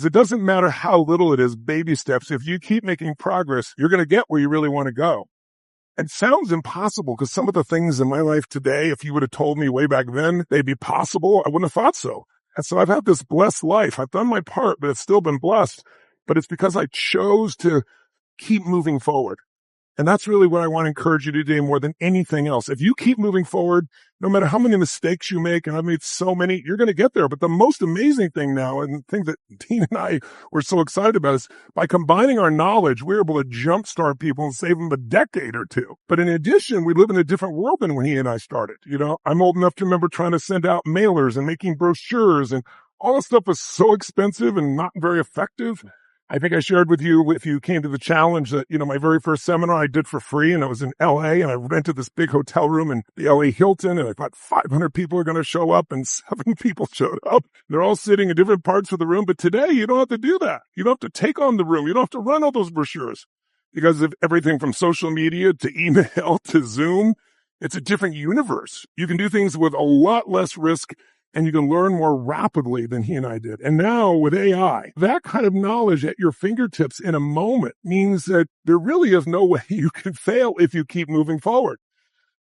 It doesn't matter how little it is, baby steps. If you keep making progress, you're going to get where you really want to go. It sounds impossible because some of the things in my life today, if you would have told me way back then they'd be possible, I wouldn't have thought so. And so I've had this blessed life. I've done my part, but it's still been blessed. But it's because I chose to keep moving forward. And that's really what I want to encourage you to do more than anything else. If you keep moving forward, no matter how many mistakes you make, and I've made so many, you're going to get there. But the most amazing thing now, and the thing that Dean and I were so excited about, is by combining our knowledge, we're able to jumpstart people and save them a decade or two. But in addition, we live in a different world than when he and I started. You know, I'm old enough to remember trying to send out mailers and making brochures, and all this stuff was so expensive and not very effective. I think I shared with you, if you came to the challenge, that, you know, my very first seminar I did for free, and it was in LA, and I rented this big hotel room in the LA Hilton, and I thought 500 people are going to show up, and 7 people showed up. They're all sitting in different parts of the room. But today you don't have to do that. You don't have to take on the room. You don't have to run all those brochures, because of everything from social media to email to Zoom. It's a different universe. You can do things with a lot less risk, and you can learn more rapidly than he and I did. And now with AI, that kind of knowledge at your fingertips in a moment means that there really is no way you can fail if you keep moving forward.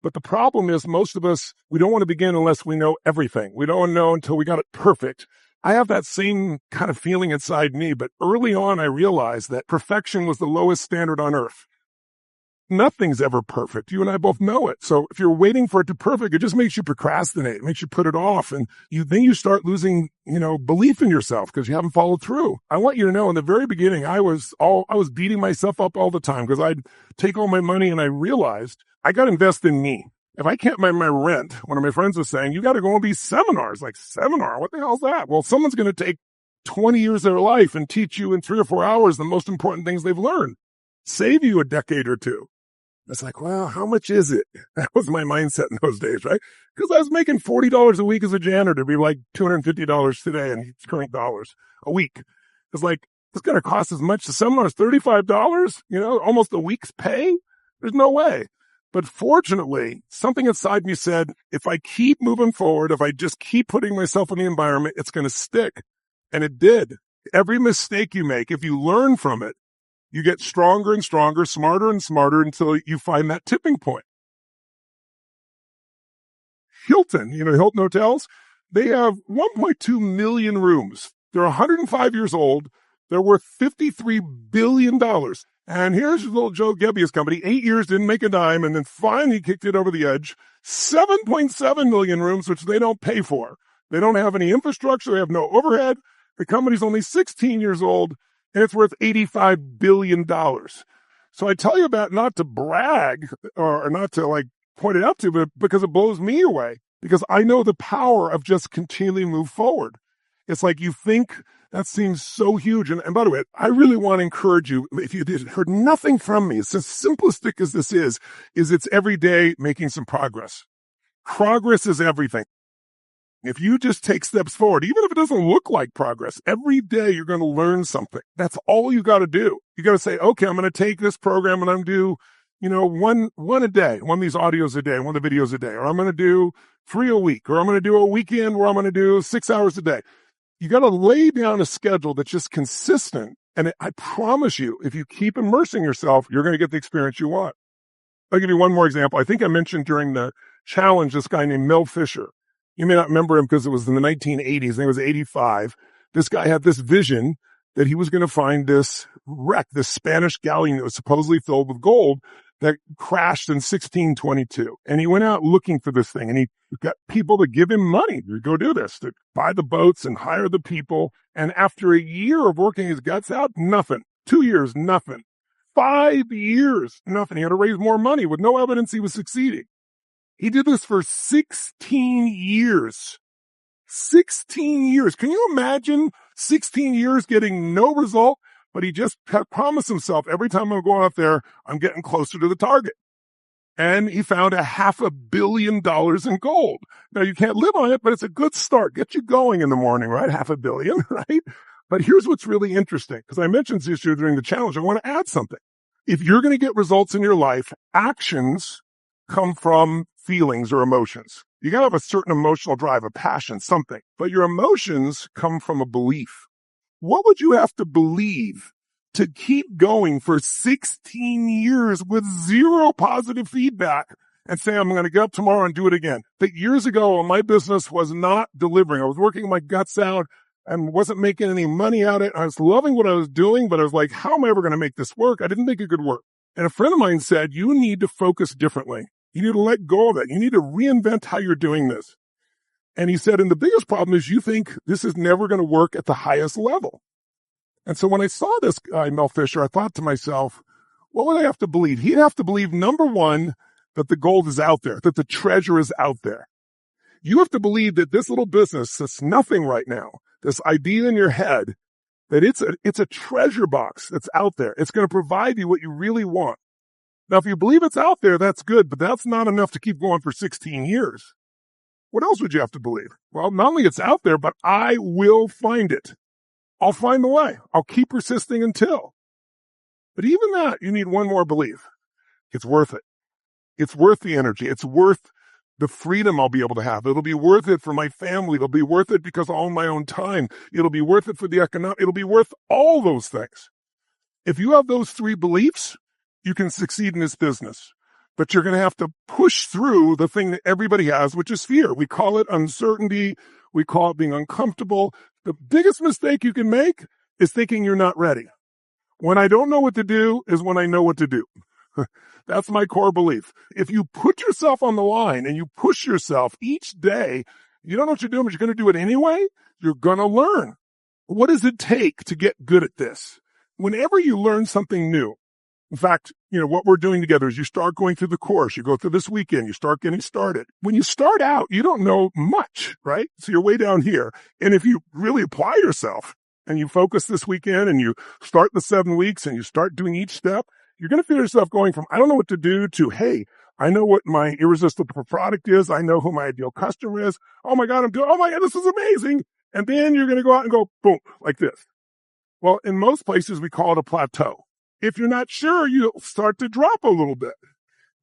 But the problem is, most of us, we don't want to begin unless we know everything. We don't know until we got it perfect. I have that same kind of feeling inside me, but early on I realized that perfection was the lowest standard on earth. Nothing's ever perfect. You and I both know it. So if you're waiting for it to perfect, it just makes you procrastinate. It makes you put it off. And then you start losing, belief in yourself because you haven't followed through. I want you to know, in the very beginning, I was beating myself up all the time because I'd take all my money, and I realized I got to invest in me. If I can't pay my rent, one of my friends was saying, you got to go on these seminars. Like, seminar? What the hell's that? Well, someone's going to take 20 years of their life and teach you in 3 or 4 hours the most important things they've learned. Save you a decade or two. It's like, well, how much is it? That was my mindset in those days, right? Because I was making $40 a week as a janitor. It'd be like $250 today in current dollars a week. It's like, it's going to cost as much. The seminar is $35, almost a week's pay. There's no way. But fortunately, something inside me said, if I keep moving forward, if I just keep putting myself in the environment, it's going to stick. And it did. Every mistake you make, if you learn from it, you get stronger and stronger, smarter and smarter until you find that tipping point. Hilton, Hilton Hotels, they have 1.2 million rooms. They're 105 years old. They're worth $53 billion. And here's little Joe Gebbia's company. 8 years, didn't make a dime, and then finally kicked it over the edge. 7.7 million rooms, which they don't pay for. They don't have any infrastructure. They have no overhead. The company's only 16 years old, and it's worth $85 billion. So I tell you about, not to brag or not to point it out to you, but because it blows me away, because I know the power of just continually move forward. It's like, you think that seems so huge. And by the way, I really want to encourage you, if you heard nothing from me, it's as simplistic as this is it's every day making some progress. Progress is everything. If you just take steps forward, even if it doesn't look like progress, every day you're going to learn something. That's all you got to do. You got to say, okay, I'm going to take this program and I'm going to do, one a day, one of these audios a day, one of the videos a day, or I'm going to do 3 a week, or I'm going to do a weekend where I'm going to do 6 hours a day. You got to lay down a schedule that's just consistent. And I promise you, if you keep immersing yourself, you're going to get the experience you want. I'll give you one more example. I think I mentioned during the challenge this guy named Mel Fisher. You may not remember him because it was in the 1980s, and he was 85. This guy had this vision that he was going to find this wreck, this Spanish galleon that was supposedly filled with gold that crashed in 1622. And he went out looking for this thing, and he got people to give him money to go do this, to buy the boats and hire the people. And after a year of working his guts out, nothing. 2 years, nothing. 5 years, nothing. He had to raise more money with no evidence he was succeeding. He did this for 16 years. 16 years. Can you imagine 16 years getting no result? But he just promised himself, every time I'm going out there, I'm getting closer to the target. And he found $500 million in gold. Now, you can't live on it, but it's a good start. Get you going in the morning, right? $500 million, right? But here's what's really interesting, because I mentioned this issue during the challenge. I want to add something. If you're going to get results in your life, actions come from feelings or emotions. You got to have a certain emotional drive, a passion, something. But your emotions come from a belief. What would you have to believe to keep going for 16 years with zero positive feedback and say, I'm going to get up tomorrow and do it again? That years ago, my business was not delivering. I was working my guts out and wasn't making any money out of it. I was loving what I was doing, but I was like, how am I ever going to make this work? I didn't think it could work. And a friend of mine said, you need to focus differently. You need to let go of it. You need to reinvent how you're doing this. And he said, and the biggest problem is you think this is never going to work at the highest level. And so when I saw this guy, Mel Fisher, I thought to myself, what would I have to believe? He'd have to believe, number one, that the gold is out there, that the treasure is out there. You have to believe that this little business that's nothing right now, this idea in your head, that it's a treasure box that's out there. It's going to provide you what you really want. Now, if you believe it's out there, that's good, but that's not enough to keep going for 16 years. What else would you have to believe? Well, not only it's out there, but I will find it. I'll find the way. I'll keep persisting until. But even that, you need one more belief. It's worth it. It's worth the energy. It's worth the freedom I'll be able to have. It'll be worth it for my family. It'll be worth it because I'll own my own time. It'll be worth it for the economic. It'll be worth all those things. If you have those three beliefs, you can succeed in this business. But you're going to have to push through the thing that everybody has, which is fear. We call it uncertainty. We call it being uncomfortable. The biggest mistake you can make is thinking you're not ready. When I don't know what to do is when I know what to do. That's my core belief. If you put yourself on the line and you push yourself each day, you don't know what you're doing, but you're going to do it anyway, you're going to learn. What does it take to get good at this? Whenever you learn something new, in fact, what we're doing together is you start going through the course, you go through this weekend, you start getting started. When you start out, you don't know much, right? So you're way down here. And if you really apply yourself and you focus this weekend and you start the 7 weeks and you start doing each step, you're going to feel yourself going from, I don't know what to do, to, hey, I know what my irresistible product is. I know who my ideal customer is. Oh my God, this is amazing. And then you're going to go out and go, boom, like this. Well, in most places, we call it a plateau. If you're not sure, you'll start to drop a little bit.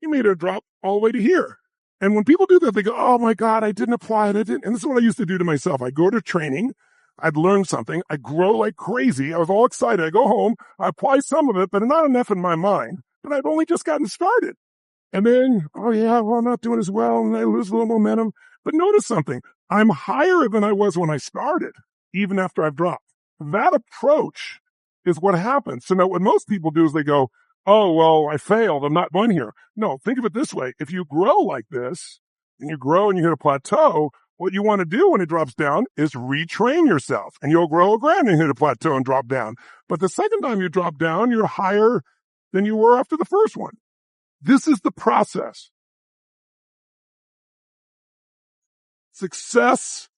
You made a drop all the way to here. And when people do that, they go, oh my God, I didn't apply it. And this is what I used to do to myself. I go to training. I'd learn something. I grow like crazy. I was all excited. I go home. I apply some of it, but not enough in my mind. But I've only just gotten started. And then, oh yeah, well, I'm not doing as well. And I lose a little momentum. But notice something. I'm higher than I was when I started, even after I've dropped. That approach is what happens. So now what most people do is they go, oh, well, I failed. I'm not going here. No, think of it this way. If you grow like this and you grow and you hit a plateau, what you want to do when it drops down is retrain yourself, and you'll grow again and hit a plateau and drop down. But the second time you drop down, you're higher than you were after the first one. This is the process. Success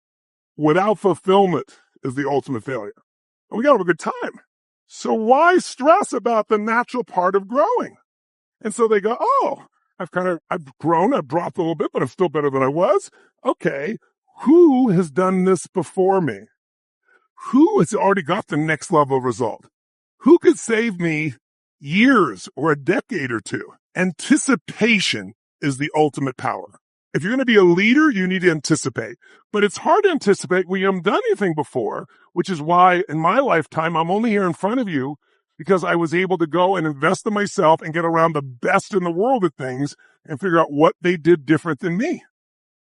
without fulfillment is the ultimate failure. And we got to have a good time. So why stress about the natural part of growing? And so they go, oh, I've grown, I've dropped a little bit, but I'm still better than I was. Okay. Who has done this before me? Who has already got the next level result? Who could save me years or a decade or two? Anticipation is the ultimate power. If you're going to be a leader, you need to anticipate. But it's hard to anticipate when you haven't done anything before, which is why in my lifetime, I'm only here in front of you because I was able to go and invest in myself and get around the best in the world at things and figure out what they did different than me.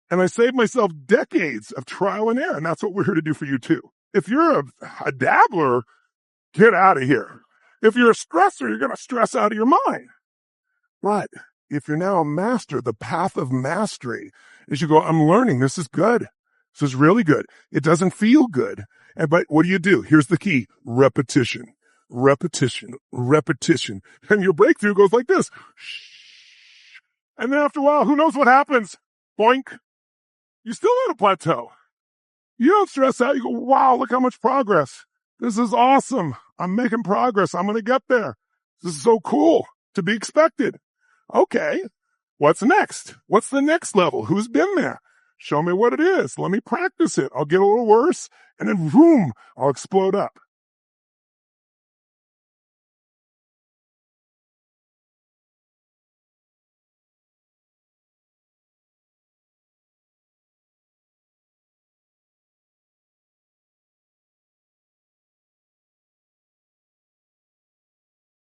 And I saved myself decades of trial and error, and that's what we're here to do for you too. If you're a dabbler, get out of here. If you're a stressor, you're going to stress out of your mind. But if you're now a master, the path of mastery is you go, I'm learning. This is good. This is really good. It doesn't feel good. But what do? Here's the key. Repetition, repetition, repetition. And your breakthrough goes like this. And then after a while, who knows what happens? Boink. You're still at a plateau. You don't stress out. You go, wow, look how much progress. This is awesome. I'm making progress. I'm going to get there. This is so cool. To be expected. Okay. What's next? What's the next level? Who's been there? Show me what it is. Let me practice it. I'll get a little worse, and then boom, I'll explode up.